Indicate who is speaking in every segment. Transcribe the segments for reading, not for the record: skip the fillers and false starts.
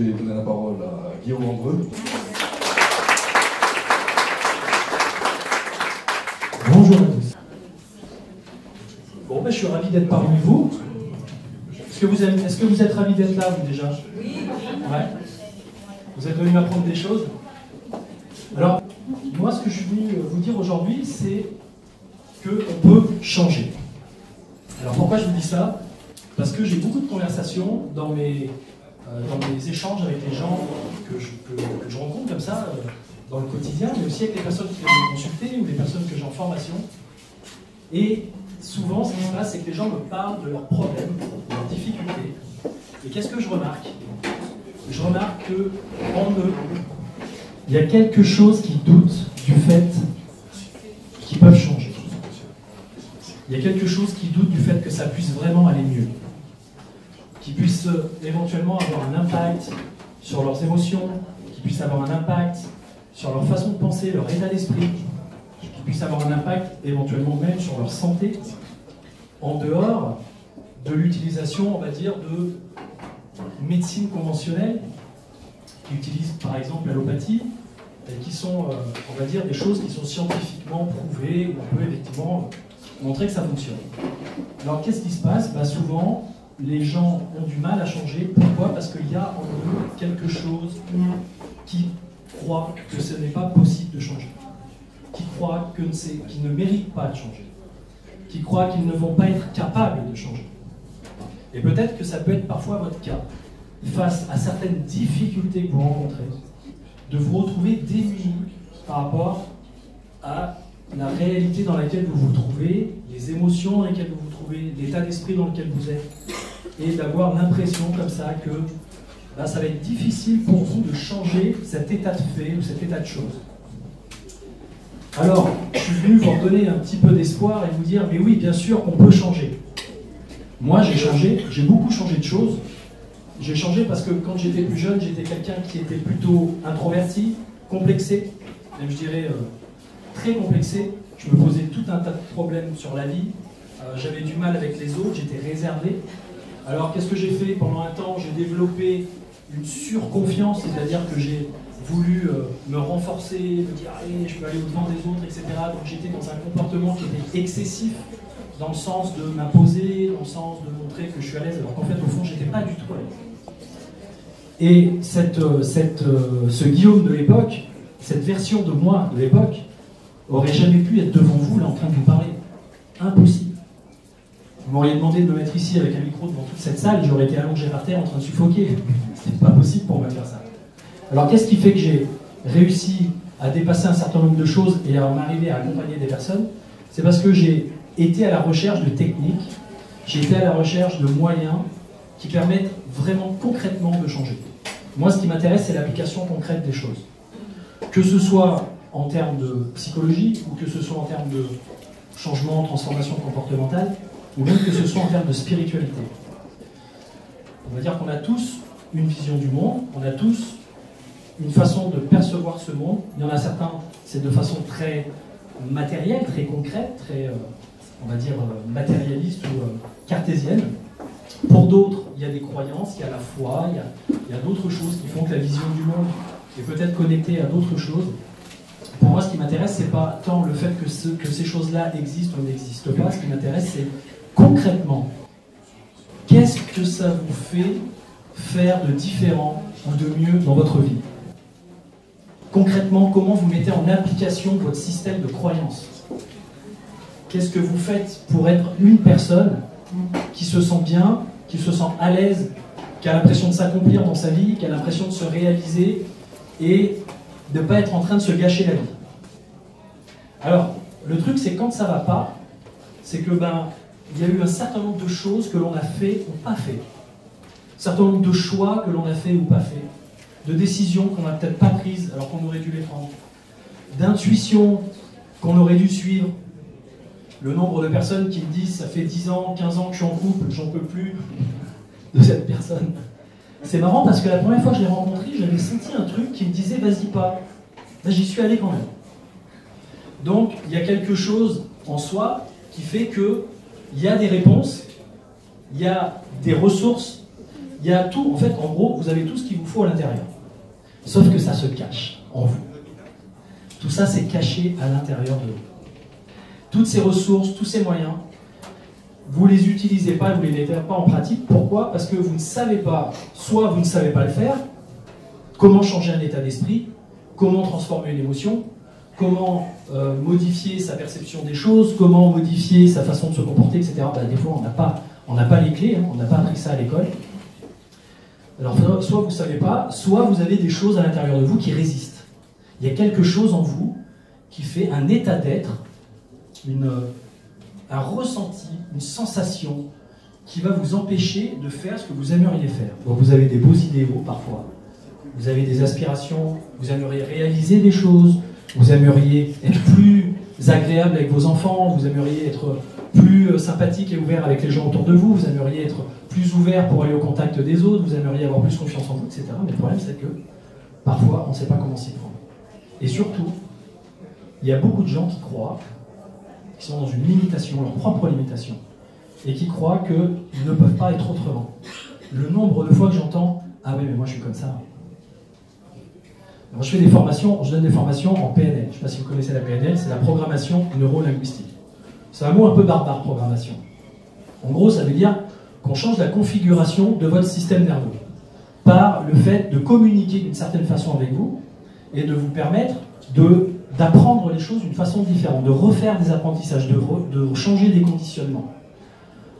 Speaker 1: je vais donner la parole à Guillaume Andreu.
Speaker 2: Bonjour à tous. Bon, ben, je suis ravi d'être parmi vous. Est-ce que vous êtes ravis d'être là, vous, déjà? Oui. Ouais. Vous êtes venus m'apprendre des choses. Alors, moi, ce que je suis venu vous dire aujourd'hui, c'est qu'on peut changer. Alors, pourquoi je vous dis ça? Parce que j'ai beaucoup de conversations dans mes échanges avec les gens que je rencontre comme ça, dans le quotidien, mais aussi avec les personnes qui viennent me consulter ou les personnes que j'ai en formation. Et souvent, ce qui se passe, c'est que les gens me parlent de leurs problèmes, de leurs difficultés. Et qu'est-ce que je remarque? Je remarque qu'en eux, il y a quelque chose qui doute du fait qu'ils peuvent changer. Il y a quelque chose qui doute du fait que ça puisse vraiment aller mieux. Qu'ils puissent éventuellement avoir un impact sur leurs émotions, qu'ils puissent avoir un impact sur leur façon de penser, leur état d'esprit, qu'ils puissent avoir un impact éventuellement même sur leur santé, en dehors de l'utilisation, on va dire, de médecine conventionnelle, qui utilisent par exemple l'allopathie, qui sont, on va dire, des choses qui sont scientifiquement prouvées, où on peut effectivement montrer que ça fonctionne. Alors qu'est-ce qui se passe? Souvent, les gens ont du mal à changer. Pourquoi? Parce qu'il y a en eux quelque chose qui croit que ce n'est pas possible de changer, qui croit qu'ils ne méritent pas de changer, qui croient qu'ils ne vont pas être capables de changer. Et peut-être que ça peut être parfois votre cas, face à certaines difficultés que vous rencontrez, de vous retrouver démunis par rapport à la réalité dans laquelle vous vous trouvez, les émotions dans lesquelles vous vous trouvez, l'état d'esprit dans lequel vous êtes, et d'avoir l'impression comme ça que ça va être difficile pour vous de changer cet état de fait ou cet état de choses. Alors, je suis venu vous redonner un petit peu d'espoir et vous dire, mais oui, bien sûr, on peut changer. Moi, j'ai changé, j'ai beaucoup changé de choses. J'ai changé parce que quand j'étais plus jeune, j'étais quelqu'un qui était plutôt introverti, complexé, même je dirais très complexé. Je me posais tout un tas de problèmes sur la vie. J'avais du mal avec les autres, j'étais réservé. Alors, qu'est-ce que j'ai fait? Pendant un temps, j'ai développé une surconfiance, c'est-à-dire que j'ai voulu me renforcer, me dire allez, je peux aller au-devant des autres, etc. Donc j'étais dans un comportement qui était excessif, dans le sens de m'imposer, dans le sens de montrer que je suis à l'aise, alors qu'en fait, au fond, j'étais pas du tout à l'aise. Et ce Guillaume de l'époque, cette version de moi de l'époque, aurait jamais pu être devant vous, là, en train de vous parler. Impossible. Vous m'auriez demandé de me mettre ici avec un micro devant toute cette salle, j'aurais été allongé par terre en train de suffoquer. C'est pas possible pour moi de faire ça. Alors qu'est-ce qui fait que j'ai réussi à dépasser un certain nombre de choses et à m'arriver à accompagner des personnes? C'est parce que j'ai été à la recherche de techniques, j'ai été à la recherche de moyens qui permettent vraiment concrètement de changer. Moi, ce qui m'intéresse, c'est l'application concrète des choses. Que ce soit en termes de psychologie, ou que ce soit en termes de changement, transformation comportementale, ou même que ce soit en termes de spiritualité. On va dire qu'on a tous une vision du monde, on a tous une façon de percevoir ce monde. Il y en a certains, c'est de façon très matérielle, très concrète, très, on va dire, matérialiste ou cartésienne. Pour d'autres, il y a des croyances, il y a la foi, il y a d'autres choses qui font que la vision du monde est peut-être connectée à d'autres choses. Pour moi, ce qui m'intéresse, c'est pas tant le fait que ces choses-là existent ou n'existent pas. Ce qui m'intéresse, c'est concrètement, qu'est-ce que ça vous fait faire de différent ou de mieux dans votre vie? Concrètement, comment vous mettez en application votre système de croyances? Qu'est-ce que vous faites pour être une personne qui se sent bien, qui se sent à l'aise, qui a l'impression de s'accomplir dans sa vie, qui a l'impression de se réaliser et de ne pas être en train de se gâcher la vie? Alors, le truc, c'est quand ça ne va pas, c'est que il y a eu un certain nombre de choses que l'on a fait ou pas fait. Un certain nombre de choix que l'on a fait ou pas fait. De décisions qu'on n'a peut-être pas prises alors qu'on aurait dû les prendre. D'intuitions qu'on aurait dû suivre. Le nombre de personnes qui me disent « ça fait 10 ans, 15 ans que je suis en couple, j'en peux plus de cette personne ». C'est marrant parce que la première fois que je l'ai rencontré, j'avais senti un truc qui me disait « vas-y pas ». Là, j'y suis allé quand même. Donc, il y a quelque chose en soi qui fait qu'il y a des réponses, il y a des ressources, Il y a tout, en fait, en gros, vous avez tout ce qu'il vous faut à l'intérieur. Sauf que ça se cache en vous. Tout ça, c'est caché à l'intérieur de vous. Toutes ces ressources, tous ces moyens, vous ne les utilisez pas, vous ne les mettez pas en pratique. Pourquoi? Parce que vous ne savez pas, soit vous ne savez pas le faire, comment changer un état d'esprit, comment transformer une émotion, comment modifier sa perception des choses, comment modifier sa façon de se comporter, etc. Ben, des fois, on n'a pas les clés, hein, on n'a pas appris ça à l'école. Alors, soit vous ne savez pas, soit vous avez des choses à l'intérieur de vous qui résistent. Il y a quelque chose en vous qui fait un état d'être, un ressenti, une sensation qui va vous empêcher de faire ce que vous aimeriez faire. Donc vous avez des beaux idéaux parfois, vous avez des aspirations, vous aimeriez réaliser des choses, vous aimeriez être plus agréable avec vos enfants, vous aimeriez être plus sympathique et ouvert avec les gens autour de vous, vous aimeriez être plus ouvert pour aller au contact des autres, vous aimeriez avoir plus confiance en vous, etc. Mais le problème, c'est que parfois, on ne sait pas comment s'y prendre. Et surtout, il y a beaucoup de gens qui croient, qui sont dans une limitation, leur propre limitation, et qui croient qu'ils ne peuvent pas être autrement. Le nombre de fois que j'entends « Ah oui, mais moi je suis comme ça ». Alors, je donne des formations en PNL. Je ne sais pas si vous connaissez la PNL, c'est la programmation neuro-linguistique. C'est un mot un peu barbare, programmation. En gros, ça veut dire qu'on change la configuration de votre système nerveux par le fait de communiquer d'une certaine façon avec vous et de vous permettre d'apprendre les choses d'une façon différente, de refaire des apprentissages, de changer des conditionnements.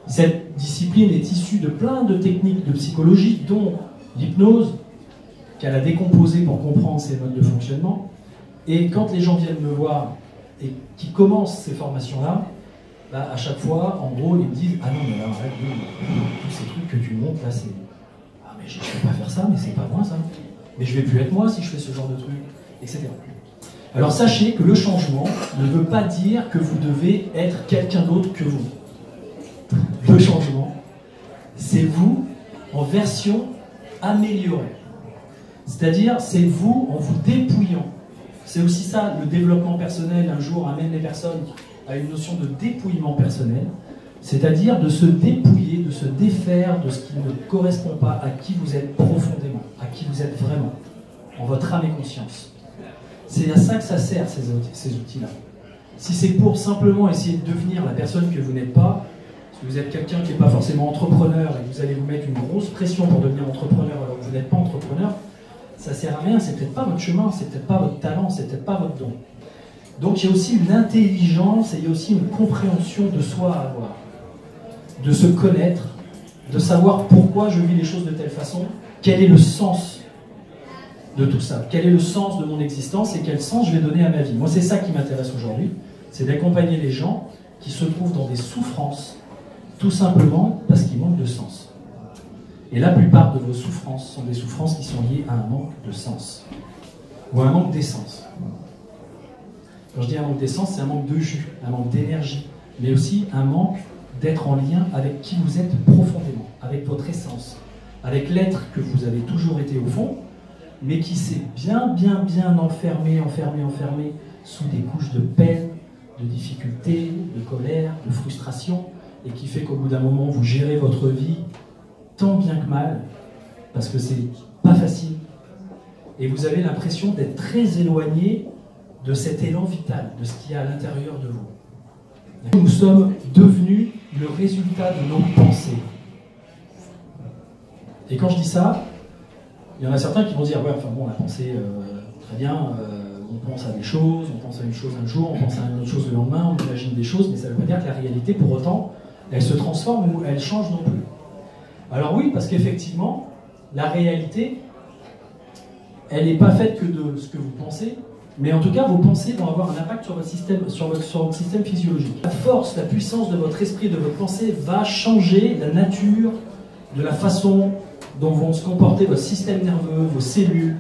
Speaker 2: Cette discipline est issue de plein de techniques de psychologie, dont l'hypnose, qu'elle a décomposé pour comprendre ses modes de fonctionnement. Et quand les gens viennent me voir et qui commencent ces formations-là, bah, à chaque fois, en gros, ils me disent « Ah non, mais là, arrête, tous ces trucs que tu montres, là, c'est... Ah, mais je ne vais pas faire ça, mais c'est pas moi, ça. Mais je vais plus être moi si je fais ce genre de truc, etc. » Alors sachez que le changement ne veut pas dire que vous devez être quelqu'un d'autre que vous. Le changement, c'est vous en version améliorée. C'est-à-dire, c'est vous en vous dépouillant. C'est aussi ça, le développement personnel, un jour, amène les personnes à une notion de dépouillement personnel, c'est-à-dire de se dépouiller, de se défaire de ce qui ne correspond pas à qui vous êtes profondément, à qui vous êtes vraiment, en votre âme et conscience. C'est à ça que ça sert, ces outils-là. Si c'est pour simplement essayer de devenir la personne que vous n'êtes pas, si vous êtes quelqu'un qui n'est pas forcément entrepreneur et que vous allez vous mettre une grosse pression pour devenir entrepreneur alors que vous n'êtes pas entrepreneur, ça ne sert à rien, c'est peut-être pas votre chemin, c'est peut-être pas votre talent, c'est peut-être pas votre don. Donc il y a aussi une intelligence et il y a aussi une compréhension de soi à avoir, de se connaître, de savoir pourquoi je vis les choses de telle façon, quel est le sens de tout ça, quel est le sens de mon existence et quel sens je vais donner à ma vie. Moi c'est ça qui m'intéresse aujourd'hui, c'est d'accompagner les gens qui se trouvent dans des souffrances, tout simplement parce qu'ils manquent de sens. Et la plupart de vos souffrances sont des souffrances qui sont liées à un manque de sens, ou à un manque d'essence. Quand je dis un manque d'essence, c'est un manque de jus, un manque d'énergie, mais aussi un manque d'être en lien avec qui vous êtes profondément, avec votre essence, avec l'être que vous avez toujours été au fond, mais qui s'est bien enfermé sous des couches de peine, de difficultés, de colère, de frustration, et qui fait qu'au bout d'un moment, vous gérez votre vie tant bien que mal, parce que c'est pas facile, et vous avez l'impression d'être très éloigné de cet élan vital, de ce qu'il y a à l'intérieur de vous. Nous sommes devenus le résultat de nos pensées. Et quand je dis ça, il y en a certains qui vont dire « Ouais, enfin bon, la pensée, très bien, on pense à des choses, on pense à une chose un jour, on pense à une autre chose le lendemain, on imagine des choses, mais ça ne veut pas dire que la réalité, pour autant, elle se transforme ou elle change non plus. » Alors oui, parce qu'effectivement, la réalité, elle n'est pas faite que de ce que vous pensez, mais en tout cas, vos pensées vont avoir un impact sur votre système physiologique. La force, la puissance de votre esprit, de votre pensée va changer la nature de la façon dont vont se comporter votre système nerveux, vos cellules,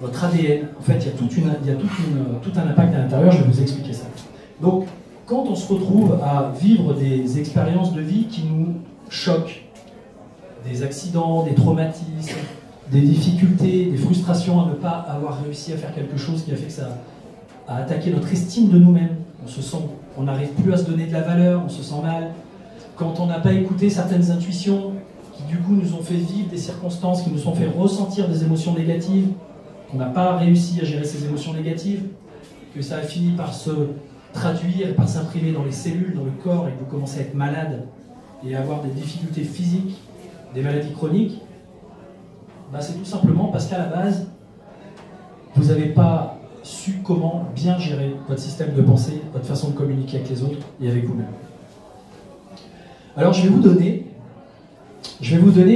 Speaker 2: votre ADN. En fait, il y a tout un impact à l'intérieur, je vais vous expliquer ça. Donc, quand on se retrouve à vivre des expériences de vie qui nous choquent, des accidents, des traumatismes, des difficultés, des frustrations à ne pas avoir réussi à faire quelque chose qui a fait que ça a attaqué notre estime de nous-mêmes. On n'arrive plus à se donner de la valeur, on se sent mal. Quand on n'a pas écouté certaines intuitions qui du coup nous ont fait vivre des circonstances, qui nous ont fait ressentir des émotions négatives, qu'on n'a pas réussi à gérer ces émotions négatives, que ça a fini par se traduire et par s'imprimer dans les cellules, dans le corps, et que vous commencez à être malade et à avoir des difficultés physiques, des maladies chroniques, bah c'est tout simplement parce qu'à la base, vous n'avez pas su comment bien gérer votre système de pensée, votre façon de communiquer avec les autres et avec vous-même. Alors je vais vous donner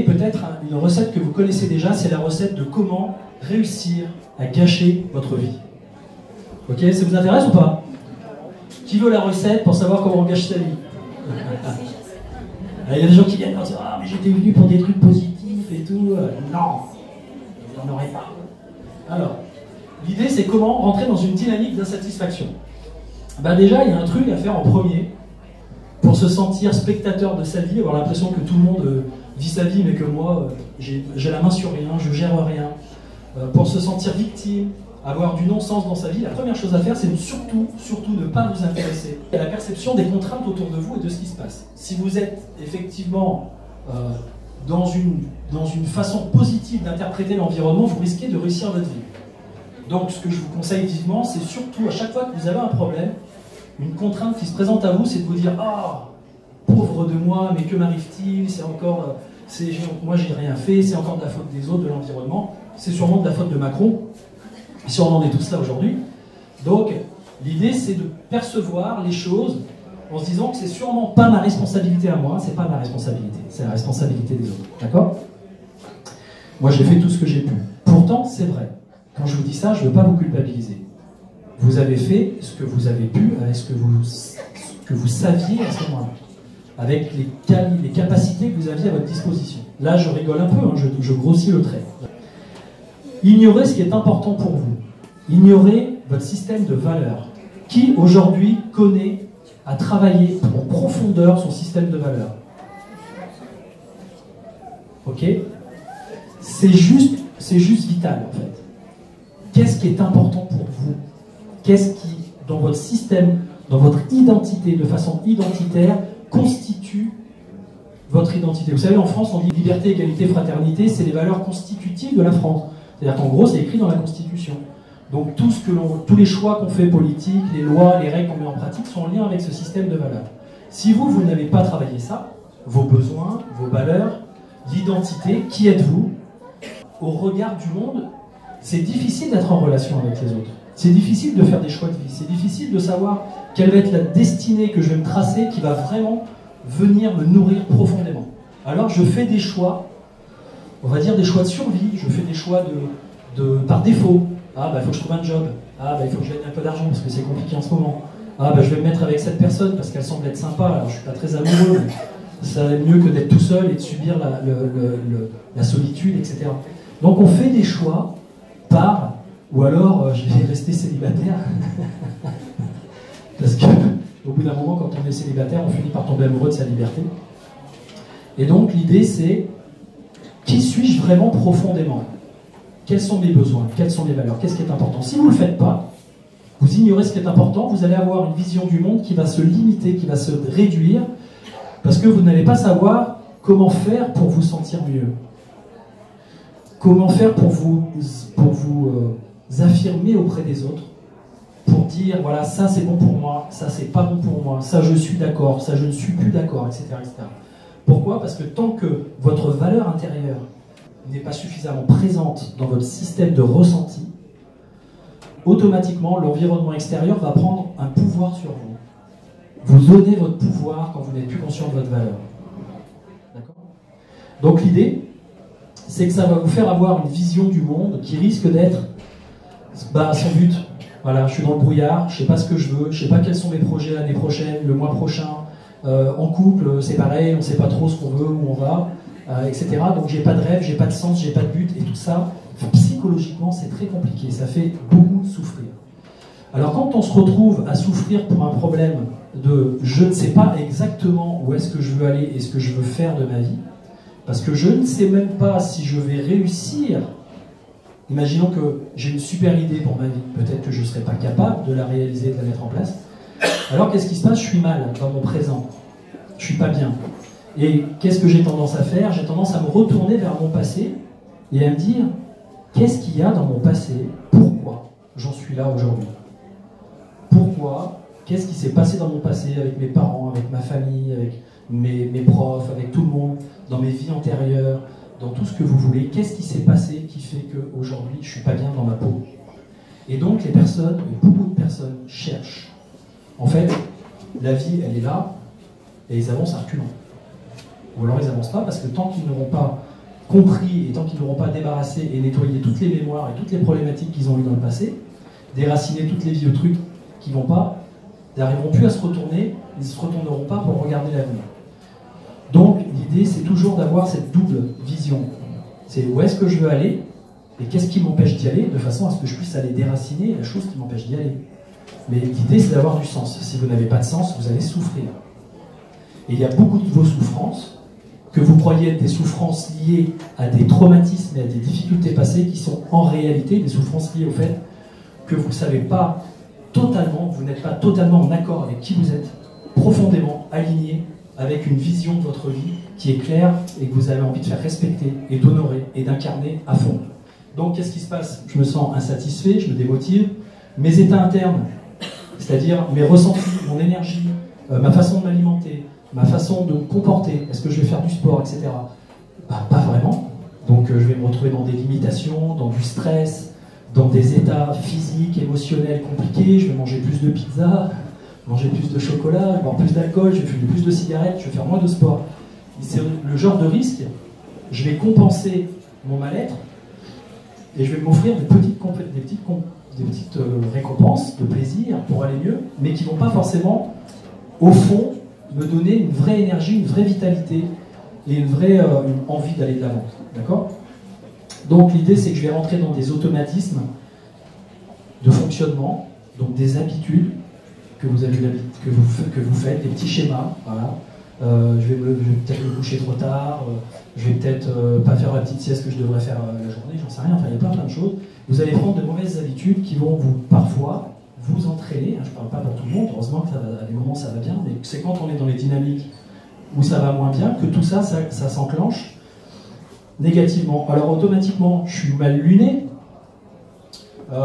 Speaker 2: peut-être une recette que vous connaissez déjà, c'est la recette de comment réussir à gâcher votre vie. Ok, ça vous intéresse ou pas? Qui veut la recette pour savoir comment on gâche sa vie? Il y a des gens qui viennent dire « Ah, mais j'étais venu pour des trucs positifs et tout. » Non, vous n'en aurez pas. Alors, l'idée c'est comment rentrer dans une dynamique d'insatisfaction. Ben déjà, il y a un truc à faire en premier pour se sentir spectateur de sa vie, avoir l'impression que tout le monde vit sa vie, mais que moi, j'ai la main sur rien, je gère rien. Pour se sentir victime, avoir du non-sens dans sa vie, la première chose à faire, c'est surtout ne pas vous intéresser à la perception des contraintes autour de vous et de ce qui se passe. Si vous êtes effectivement dans une façon positive d'interpréter l'environnement, vous risquez de réussir votre vie. Donc ce que je vous conseille vivement, c'est surtout à chaque fois que vous avez un problème, une contrainte qui se présente à vous, c'est de vous dire « Ah, pauvre de moi, mais que m'arrive-t-il? C'est encore, moi j'ai rien fait, c'est encore de la faute des autres, de l'environnement, c'est sûrement de la faute de Macron. » Si on en est tous là aujourd'hui. Donc, l'idée, c'est de percevoir les choses en se disant que c'est sûrement pas ma responsabilité à moi, c'est pas ma responsabilité, c'est la responsabilité des autres. D'accord? Moi, j'ai fait tout ce que j'ai pu. Pourtant, c'est vrai. Quand je vous dis ça, je ne veux pas vous culpabiliser. Vous avez fait ce que vous avez pu avec ce que vous saviez à ce moment-là, avec les capacités que vous aviez à votre disposition. Là, je rigole un peu, hein, je grossis le trait. Ignorez ce qui est important pour vous. Ignorez votre système de valeurs. Qui aujourd'hui connaît, a travaillé en profondeur son système de valeurs? Ok? C'est juste vital en fait. Qu'est-ce qui est important pour vous? Qu'est-ce qui, dans votre système, dans votre identité, de façon identitaire, constitue votre identité? Vous savez, en France, on dit liberté, égalité, fraternité, c'est les valeurs constitutives de la France. C'est-à-dire qu'en gros, c'est écrit dans la Constitution. Donc tous les choix qu'on fait politiques, les lois, les règles qu'on met en pratique sont en lien avec ce système de valeurs. Si vous n'avez pas travaillé ça, vos besoins, vos valeurs, l'identité, qui êtes-vous, au regard du monde, c'est difficile d'être en relation avec les autres. C'est difficile de faire des choix de vie. C'est difficile de savoir quelle va être la destinée que je vais me tracer qui va vraiment venir me nourrir profondément. Alors je fais des choix, on va dire des choix de survie, je fais des choix par défaut. Ah bah il faut que je trouve un job, ah bah il faut que je gagne un peu d'argent parce que c'est compliqué en ce moment. Ah bah je vais me mettre avec cette personne parce qu'elle semble être sympa, alors je suis pas très amoureux, mais ça va mieux que d'être tout seul et de subir la solitude, etc. Donc on fait des choix ou alors je vais rester célibataire, parce qu'au bout d'un moment quand on est célibataire on finit par tomber amoureux de sa liberté. Et donc l'idée c'est, qui suis-je vraiment profondément? Quels sont mes besoins? Quelles sont mes valeurs? Qu'est-ce qui est important? Si vous ne le faites pas, vous ignorez ce qui est important, vous allez avoir une vision du monde qui va se limiter, qui va se réduire, parce que vous n'allez pas savoir comment faire pour vous sentir mieux. Comment faire pour vous affirmer auprès des autres, pour dire, voilà, ça c'est bon pour moi, ça c'est pas bon pour moi, ça je suis d'accord, ça je ne suis plus d'accord, etc., etc. Pourquoi? Parce que tant que votre valeur intérieure n'est pas suffisamment présente dans votre système de ressenti, automatiquement, l'environnement extérieur va prendre un pouvoir sur vous. Vous donnez votre pouvoir quand vous n'êtes plus conscient de votre valeur. D'accord? Donc l'idée, c'est que ça va vous faire avoir une vision du monde qui risque d'être sans but. Voilà, je suis dans le brouillard, je ne sais pas ce que je veux, je ne sais pas quels sont mes projets l'année prochaine, le mois prochain. En couple, c'est pareil, on ne sait pas trop ce qu'on veut, où on va, etc. Donc j'ai pas de rêve, j'ai pas de sens, j'ai pas de but, et tout ça, psychologiquement, c'est très compliqué, ça fait beaucoup souffrir. Alors quand on se retrouve à souffrir pour un problème de je ne sais pas exactement où est-ce que je veux aller et ce que je veux faire de ma vie, parce que je ne sais même pas si je vais réussir. Imaginons que j'ai une super idée pour ma vie, peut-être que je ne serai pas capable de la réaliser, de la mettre en place. Alors qu'est-ce qui se passe? Je suis mal dans mon présent, je suis pas bien. Et qu'est-ce que j'ai tendance à faire? J'ai tendance à me retourner vers mon passé et à me dire, qu'est-ce qu'il y a dans mon passé? Pourquoi j'en suis là aujourd'hui? Pourquoi? Qu'est-ce qui s'est passé dans mon passé avec mes parents, avec ma famille, avec mes profs, avec tout le monde, dans mes vies antérieures, dans tout ce que vous voulez? Qu'est-ce qui s'est passé qui fait qu'aujourd'hui je ne suis pas bien dans ma peau? Et donc les personnes, beaucoup de personnes cherchent. En fait, la vie, elle est là, et ils avancent à reculons. Ou alors ils n'avancent pas parce que tant qu'ils n'auront pas compris et tant qu'ils n'auront pas débarrassé et nettoyé toutes les mémoires et toutes les problématiques qu'ils ont eues dans le passé, déraciner toutes les vieux trucs qui ne vont pas, ils n'arriveront plus à se retourner, ils ne se retourneront pas pour regarder l'avenir. Donc l'idée, c'est toujours d'avoir cette double vision. C'est où est-ce que je veux aller et qu'est-ce qui m'empêche d'y aller, de façon à ce que je puisse aller déraciner la chose qui m'empêche d'y aller. Mais l'idée, c'est d'avoir du sens. Si vous n'avez pas de sens, vous allez souffrir. Et il y a beaucoup de vos souffrances que vous croyez être des souffrances liées à des traumatismes et à des difficultés passées qui sont en réalité des souffrances liées au fait que vous ne savez pas totalement, vous n'êtes pas totalement en accord avec qui vous êtes, profondément aligné avec une vision de votre vie qui est claire et que vous avez envie de faire respecter et d'honorer et d'incarner à fond. Donc qu'est-ce qui se passe? Je me sens insatisfait, je me démotive, mes états internes, c'est-à-dire mes ressentis, mon énergie, ma façon de m'alimenter, ma façon de me comporter, est-ce que je vais faire du sport, etc. Bah, pas vraiment. Donc je vais me retrouver dans des limitations, dans du stress, dans des états physiques, émotionnels compliqués, je vais manger plus de pizza, manger plus de chocolat, boire plus d'alcool, je vais fumer plus de cigarettes, je vais faire moins de sport. C'est le genre de risque, je vais compenser mon mal-être et je vais m'offrir des petites récompenses de plaisir pour aller mieux, mais qui ne vont pas forcément, au fond, me donner une vraie énergie, une vraie vitalité et une envie d'aller de l'avant. D'accord? Donc l'idée, c'est que je vais rentrer dans des automatismes de fonctionnement, donc des habitudes que vous faites, des petits schémas. Voilà. Je vais peut-être me coucher trop tard, je vais peut-être pas faire la petite sieste que je devrais faire la journée, j'en sais rien, enfin il y a plein de choses. Vous allez prendre de mauvaises habitudes qui vont parfois vous entraîner, hein, je ne parle pas pour tout le monde, heureusement que à des moments ça va bien, mais c'est quand on est dans les dynamiques où ça va moins bien que tout ça s'enclenche négativement. Alors automatiquement, je suis mal luné, vous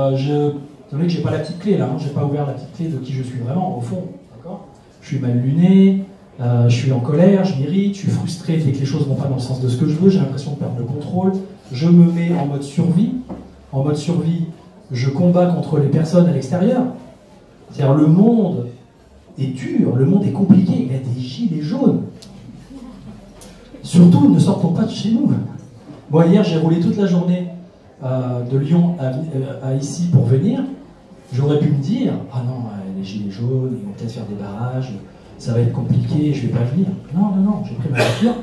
Speaker 2: savez que j'ai pas la petite clé là, hein, j'ai pas ouvert la petite clé de qui je suis vraiment, au fond, d'accord? Je suis mal luné, je suis en colère, je m'irrite, je suis frustré dès que les choses vont pas dans le sens de ce que je veux, j'ai l'impression de perdre le contrôle, je me mets en mode survie. En mode survie, je combats contre les personnes à l'extérieur. C'est-à-dire le monde est dur, le monde est compliqué, il y a des gilets jaunes. Surtout, ne sortons pas de chez nous. Moi, hier, j'ai roulé toute la journée de Lyon à ici pour venir. J'aurais pu me dire, ah non, les gilets jaunes, ils vont peut-être faire des barrages, ça va être compliqué, je ne vais pas venir. Non, j'ai pris ma voiture,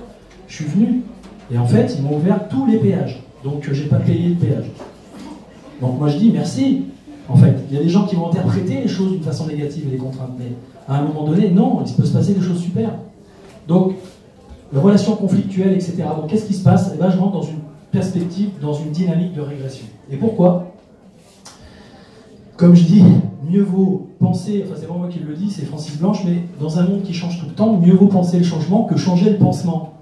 Speaker 2: je suis venu. Et en fait, ils m'ont ouvert tous les péages. Donc, j'ai pas payé de péage. Donc moi je dis merci. En fait, il y a des gens qui vont interpréter les choses d'une façon négative et les contraintes, mais à un moment donné, non, il peut se passer des choses super. Donc, les relations conflictuelles, etc. Donc qu'est-ce qui se passe? Eh ben, je rentre dans une perspective, dans une dynamique de régression. Et pourquoi? Comme je dis, mieux vaut penser, enfin c'est pas moi qui le dis, c'est Francis Blanche, mais dans un monde qui change tout le temps, mieux vaut penser le changement que changer le pansement.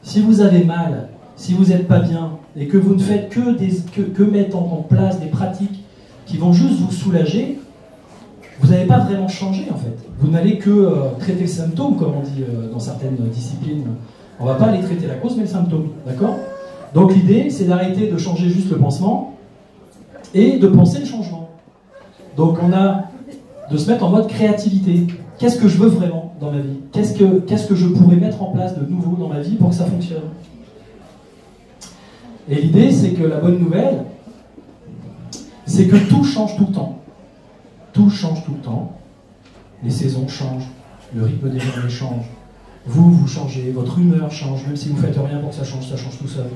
Speaker 2: Si vous avez mal, si vous n'êtes pas bien, et que vous ne faites que mettre en place des pratiques qui vont juste vous soulager, vous n'allez pas vraiment changer en fait. Vous n'allez que traiter le symptôme, comme on dit dans certaines disciplines. On ne va pas aller traiter la cause, mais le symptôme. D'accord? Donc l'idée, c'est d'arrêter de changer juste le pansement et de penser le changement. Donc on a de se mettre en mode créativité. Qu'est-ce que je veux vraiment dans ma vie? Qu'est-ce que je pourrais mettre en place de nouveau dans ma vie pour que ça fonctionne? Et l'idée, c'est que la bonne nouvelle, c'est que tout change tout le temps. Tout change tout le temps. Les saisons changent, le rythme des journées change. Vous changez, votre humeur change, même si vous ne faites rien pour que ça change tout seul.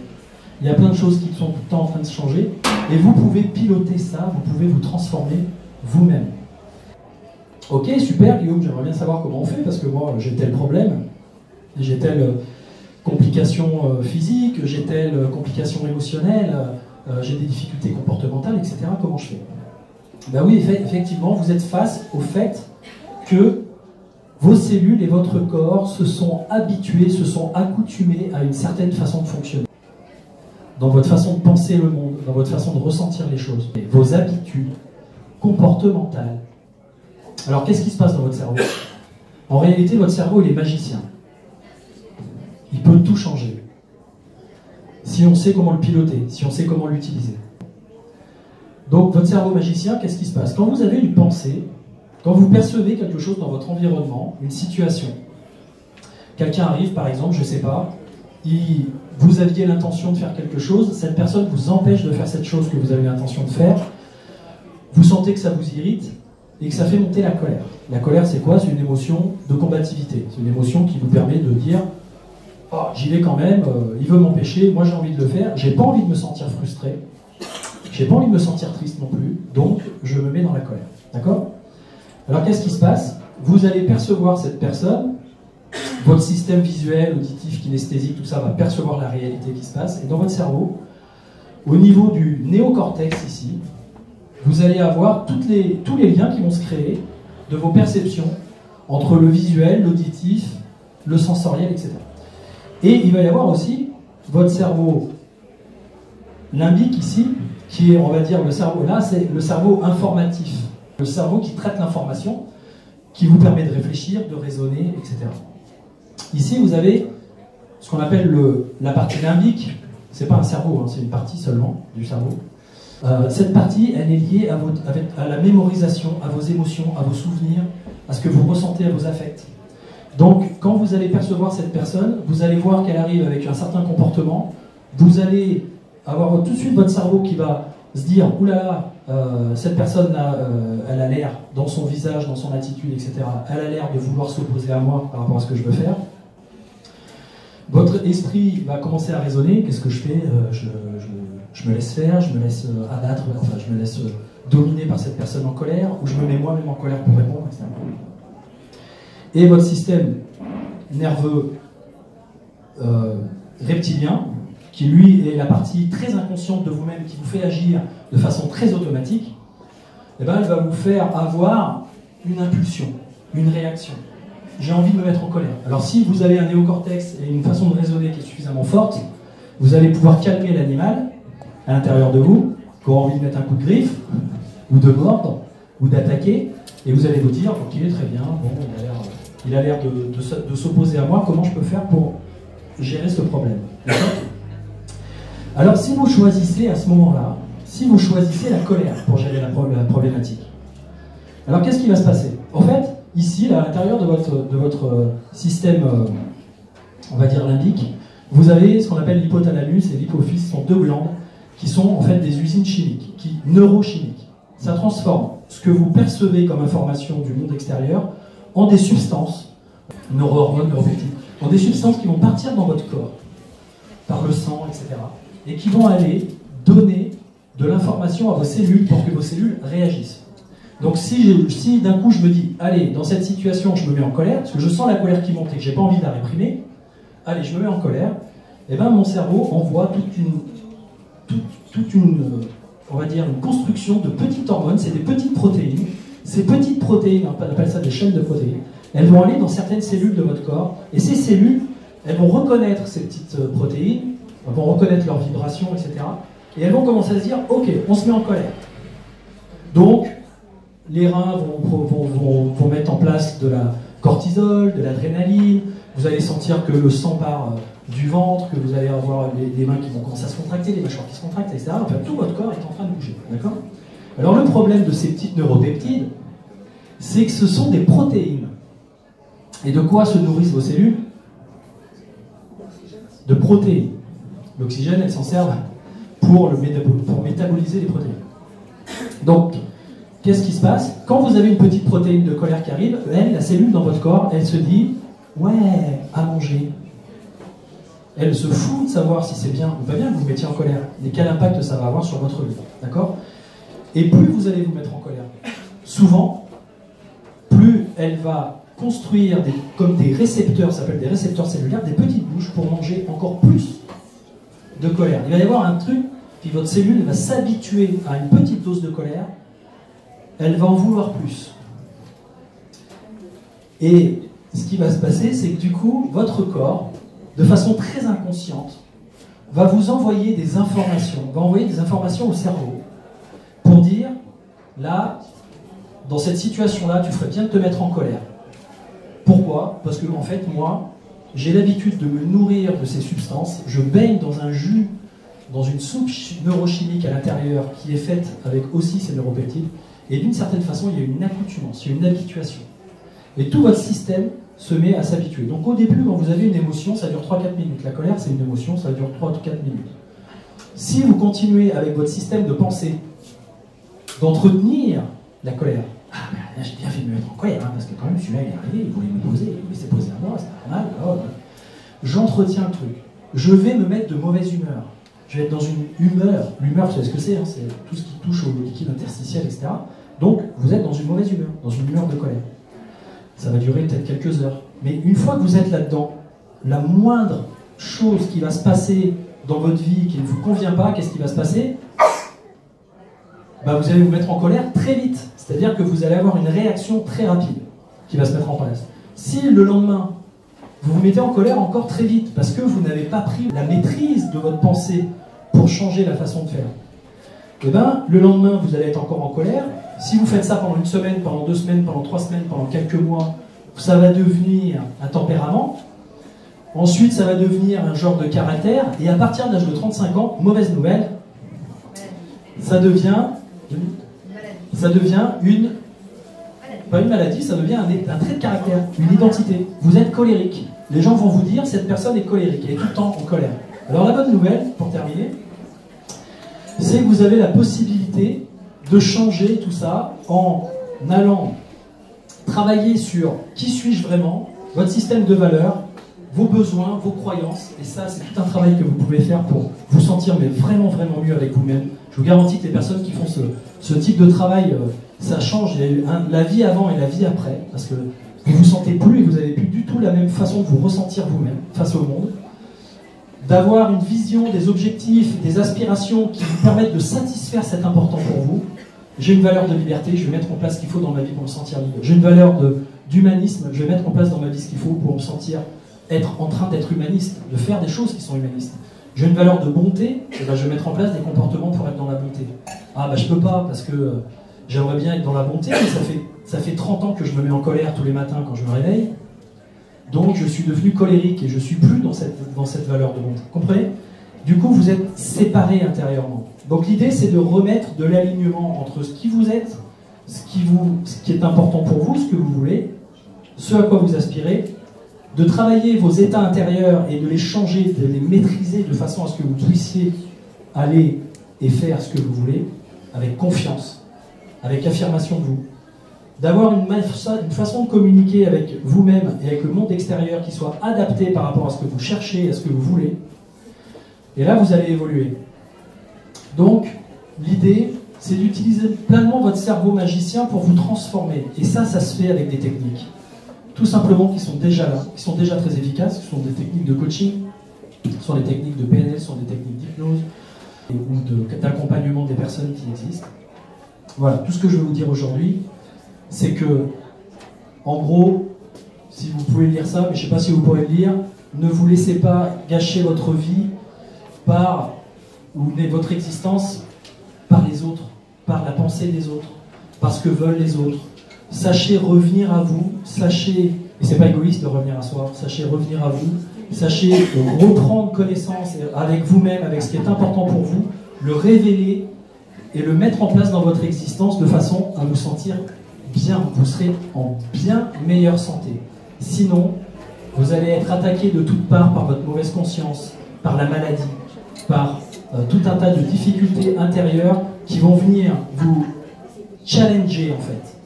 Speaker 2: Il y a plein de choses qui sont tout le temps en train de se changer, et vous pouvez piloter ça, vous pouvez vous transformer vous-même. Ok, super Guillaume, j'aimerais bien savoir comment on fait, parce que moi j'ai tel problème, j'ai telle complications physiques, j'ai telle complication émotionnelle, j'ai des difficultés comportementales, etc. Comment je fais? Ben oui, effectivement, vous êtes face au fait que vos cellules et votre corps se sont habitués, se sont accoutumés à une certaine façon de fonctionner. Dans votre façon de penser le monde, dans votre façon de ressentir les choses, vos habitudes comportementales. Alors qu'est-ce qui se passe dans votre cerveau? En réalité, votre cerveau, il est magicien. Il peut tout changer. Si on sait comment le piloter, si on sait comment l'utiliser. Donc votre cerveau magicien, qu'est-ce qui se passe? Quand vous avez une pensée, quand vous percevez quelque chose dans votre environnement, une situation, quelqu'un arrive par exemple, je ne sais pas, vous aviez l'intention de faire quelque chose, cette personne vous empêche de faire cette chose que vous avez l'intention de faire, vous sentez que ça vous irrite et que ça fait monter la colère. La colère, c'est quoi? C'est une émotion de combativité, c'est une émotion qui vous permet de dire « Oh, j'y vais quand même, il veut m'empêcher, moi j'ai envie de le faire, j'ai pas envie de me sentir frustré, j'ai pas envie de me sentir triste non plus, donc je me mets dans la colère. » D'accord? Alors qu'est-ce qui se passe? Vous allez percevoir cette personne, votre système visuel, auditif, kinesthésique, tout ça va percevoir la réalité qui se passe, et dans votre cerveau, au niveau du néocortex ici, vous allez avoir tous les liens qui vont se créer de vos perceptions entre le visuel, l'auditif, le sensoriel, etc. Et il va y avoir aussi votre cerveau limbique ici, qui est, on va dire, le cerveau, là c'est le cerveau informatif, le cerveau qui traite l'information, qui vous permet de réfléchir, de raisonner, etc. Ici vous avez ce qu'on appelle la partie limbique, c'est pas un cerveau, hein, c'est une partie seulement du cerveau. Cette partie, elle est liée à la mémorisation, à vos émotions, à vos souvenirs, à ce que vous ressentez, à vos affects. Donc, quand vous allez percevoir cette personne, vous allez voir qu'elle arrive avec un certain comportement, vous allez avoir tout de suite votre cerveau qui va se dire « Oulala, cette personne-là, elle a l'air, dans son visage, dans son attitude, etc., elle a l'air de vouloir s'opposer à moi par rapport à ce que je veux faire. » Votre esprit va commencer à raisonner. Qu'est-ce que je fais? Je me laisse faire, je me laisse abattre, enfin je me laisse dominer par cette personne en colère, ou je me mets moi-même en colère pour répondre, etc. Et votre système nerveux reptilien, qui lui est la partie très inconsciente de vous-même, qui vous fait agir de façon très automatique, eh ben, elle va vous faire avoir une impulsion, une réaction. J'ai envie de me mettre en colère. Alors si vous avez un néocortex et une façon de raisonner qui est suffisamment forte, vous allez pouvoir calmer l'animal à l'intérieur de vous, qui aura envie de mettre un coup de griffe, ou de mordre, ou d'attaquer, et vous allez vous dire, ok, très bien, bon, il a l'air de s'opposer à moi, comment je peux faire pour gérer ce problème? Alors si vous choisissez à ce moment-là, si vous choisissez la colère pour gérer la problématique, alors qu'est-ce qui va se passer? En fait, ici, là, à l'intérieur de votre système, on va dire limbique, vous avez ce qu'on appelle l'hypothalamus et l'hypophyse, ce sont deux glandes qui sont en fait des usines chimiques, neurochimiques. Ça transforme ce que vous percevez comme information du monde extérieur en des substances, neurohormones, neuropeptides, en des substances qui vont partir dans votre corps, par le sang, etc., et qui vont aller donner de l'information à vos cellules pour que vos cellules réagissent. Donc si d'un coup je me dis, allez, dans cette situation je me mets en colère, parce que je sens la colère qui monte et que j'ai pas envie de la réprimer, allez, je me mets en colère, et bien mon cerveau envoie toute une, on va dire, une construction de petites hormones, c'est des petites protéines. Ces petites protéines, on appelle ça des chaînes de protéines, elles vont aller dans certaines cellules de votre corps, et ces cellules, elles vont reconnaître ces petites protéines, elles vont reconnaître leurs vibrations, etc. Et elles vont commencer à se dire, ok, on se met en colère. Donc, les reins vont mettre en place de la cortisol, de l'adrénaline, vous allez sentir que le sang part du ventre, que vous allez avoir les mains qui vont commencer à se contracter, les mâchoires qui se contractent, etc. Enfin, tout votre corps est en train de bouger. D'accord? Alors le problème de ces petites neuropeptides, c'est que ce sont des protéines. Et de quoi se nourrissent vos cellules? De protéines. L'oxygène, elle s'en sert pour métaboliser les protéines. Donc, qu'est-ce qui se passe? Quand vous avez une petite protéine de colère qui arrive, elle, la cellule dans votre corps, elle se dit « Ouais, à manger ». Elle se fout de savoir si c'est bien ou pas bien que vous vous mettiez en colère, et quel impact ça va avoir sur votre vie. D'accord? Et plus vous allez vous mettre en colère, souvent, plus elle va construire comme des récepteurs, ça s'appelle des récepteurs cellulaires, des petites bouches pour manger encore plus de colère. Il va y avoir un truc, puis votre cellule va s'habituer à une petite dose de colère, elle va en vouloir plus. Et ce qui va se passer, c'est que du coup, votre corps, de façon très inconsciente, va vous envoyer des informations, au cerveau, pour dire, là, dans cette situation-là, tu ferais bien de te mettre en colère. Pourquoi? Parce que, en fait, moi, j'ai l'habitude de me nourrir de ces substances, je baigne dans un jus, dans une soupe neurochimique à l'intérieur qui est faite avec aussi ces neuropeptides, et d'une certaine façon, il y a une accoutumance, il y a une habituation. Et tout votre système se met à s'habituer. Donc au début, quand vous avez une émotion, ça dure 3-4 minutes. La colère, c'est une émotion, ça dure 3-4 minutes. Si vous continuez avec votre système de pensée, d'entretenir la colère, ah ben j'ai bien fait de me mettre en colère, hein, parce que quand même celui-là il est arrivé, il voulait me poser, il s'est posé à moi, c'était pas mal. Oh, ouais. J'entretiens le truc. Je vais me mettre de mauvaise humeur. Je vais être dans une humeur. L'humeur, vous savez ce que c'est, hein, c'est tout ce qui touche au liquide interstitiel, etc. Donc vous êtes dans une mauvaise humeur, dans une humeur de colère. Ça va durer peut-être quelques heures. Mais une fois que vous êtes là-dedans, la moindre chose qui va se passer dans votre vie qui ne vous convient pas, qu'est-ce qui va se passer? Bah, vous allez vous mettre en colère très vite. C'est-à-dire que vous allez avoir une réaction très rapide qui va se mettre en place. Si le lendemain, vous vous mettez en colère encore très vite parce que vous n'avez pas pris la maîtrise de votre pensée pour changer la façon de faire, et ben, le lendemain, vous allez être encore en colère. Si vous faites ça pendant une semaine, pendant 2 semaines, pendant 3 semaines, pendant quelques mois, ça va devenir un tempérament. Ensuite, ça va devenir un genre de caractère. Et à partir de l'âge de 35 ans, mauvaise nouvelle, ça devient une... Pas une maladie, ça devient un trait de caractère, une identité. Vous êtes colérique. Les gens vont vous dire, cette personne est colérique, elle est tout le temps en colère. Alors la bonne nouvelle, pour terminer, c'est que vous avez la possibilité de changer tout ça en allant travailler sur qui suis-je vraiment, votre système de valeurs, vos besoins, vos croyances, et ça c'est tout un travail que vous pouvez faire pour vous sentir mais vraiment vraiment mieux avec vous-même. Je vous garantis que les personnes qui font ce type de travail, ça change. Il y a eu la vie avant et la vie après, parce que vous vous sentez plus et vous n'avez plus du tout la même façon de vous ressentir vous-même face au monde. D'avoir une vision des objectifs, des aspirations qui vous permettent de satisfaire cet important pour vous. J'ai une valeur de liberté, je vais mettre en place ce qu'il faut dans ma vie pour me sentir libre. J'ai une valeur d'humanisme, je vais mettre en place dans ma vie ce qu'il faut pour me sentir être en train d'être humaniste, de faire des choses qui sont humanistes. J'ai une valeur de bonté, et ben je vais mettre en place des comportements pour être dans la bonté. Ah ben je peux pas parce que j'aimerais bien être dans la bonté, mais ça fait 30 ans que je me mets en colère tous les matins quand je me réveille. Donc je suis devenu colérique et je suis plus dans cette valeur de bonté. Comprenez? Du coup, vous êtes séparés intérieurement. Donc l'idée, c'est de remettre de l'alignement entre ce qui vous êtes, ce qui est important pour vous, ce que vous voulez, ce à quoi vous aspirez, de travailler vos états intérieurs et de les changer, de les maîtriser de façon à ce que vous puissiez aller et faire ce que vous voulez, avec confiance, avec affirmation de vous. D'avoir une façon de communiquer avec vous-même et avec le monde extérieur qui soit adaptée par rapport à ce que vous cherchez, à ce que vous voulez. Et là, vous allez évoluer. Donc, l'idée, c'est d'utiliser pleinement votre cerveau magicien pour vous transformer. Et ça se fait avec des techniques. Tout simplement qui sont déjà là, qui sont déjà très efficaces, qui sont des techniques de coaching, ce sont des techniques de PNL, ce sont des techniques d'hypnose ou d'accompagnement des personnes qui existent. Voilà, tout ce que je veux vous dire aujourd'hui, c'est que, en gros, si vous pouvez lire ça, mais je ne sais pas si vous pourrez le lire, ne vous laissez pas gâcher votre vie ou votre existence par les autres, par la pensée des autres, par ce que veulent les autres. Sachez revenir à vous, sachez, et c'est pas égoïste de revenir à soi, sachez revenir à vous, sachez reprendre connaissance avec vous-même, avec ce qui est important pour vous, le révéler et le mettre en place dans votre existence de façon à vous sentir bien, vous serez en bien meilleure santé. Sinon, vous allez être attaqué de toutes parts par votre mauvaise conscience, par la maladie, par tout un tas de difficultés intérieures qui vont venir vous challenger en fait,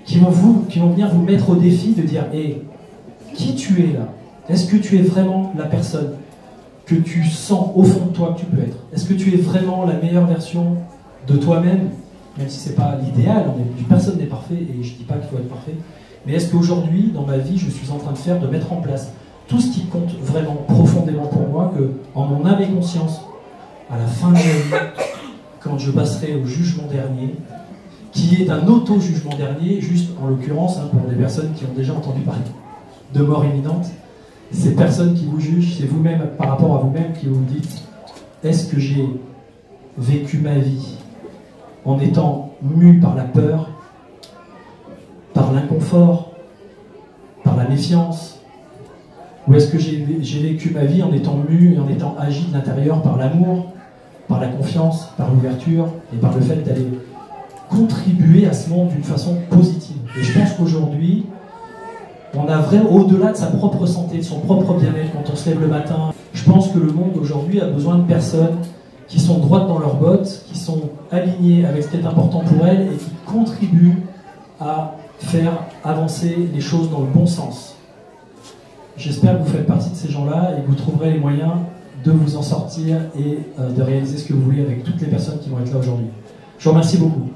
Speaker 2: qui vont venir vous mettre au défi de dire hey, qui tu es là? Est-ce que tu es vraiment la personne que tu sens au fond de toi que tu peux être? Est-ce que tu es vraiment la meilleure version de toi-même? Même si ce n'est pas l'idéal, personne n'est parfait et je ne dis pas qu'il faut être parfait, mais est-ce qu'aujourd'hui, dans ma vie, je suis en train de mettre en place tout ce qui compte vraiment profondément pour moi, que en mon âme et conscience, à la fin de ma vie, quand je passerai au jugement dernier, qui est un auto-jugement dernier, juste en l'occurrence pour des personnes qui ont déjà entendu parler de mort imminente, ces personnes qui vous jugent, c'est vous-même, par rapport à vous-même, qui vous dites, est-ce que j'ai vécu ma vie en étant mu par la peur, par l'inconfort, par la méfiance, ou est-ce que j'ai vécu ma vie en étant mu et en étant agi de l'intérieur par l'amour, par la confiance, par l'ouverture et par le fait d'aller contribuer à ce monde d'une façon positive. Et je pense qu'aujourd'hui, on a vraiment, au-delà de sa propre santé, de son propre bien-être, quand on se lève le matin, je pense que le monde aujourd'hui a besoin de personnes qui sont droites dans leurs bottes, qui sont alignées avec ce qui est important pour elles et qui contribuent à faire avancer les choses dans le bon sens. J'espère que vous faites partie de ces gens-là et que vous trouverez les moyens de vous en sortir et de réaliser ce que vous voulez avec toutes les personnes qui vont être là aujourd'hui. Je vous remercie beaucoup.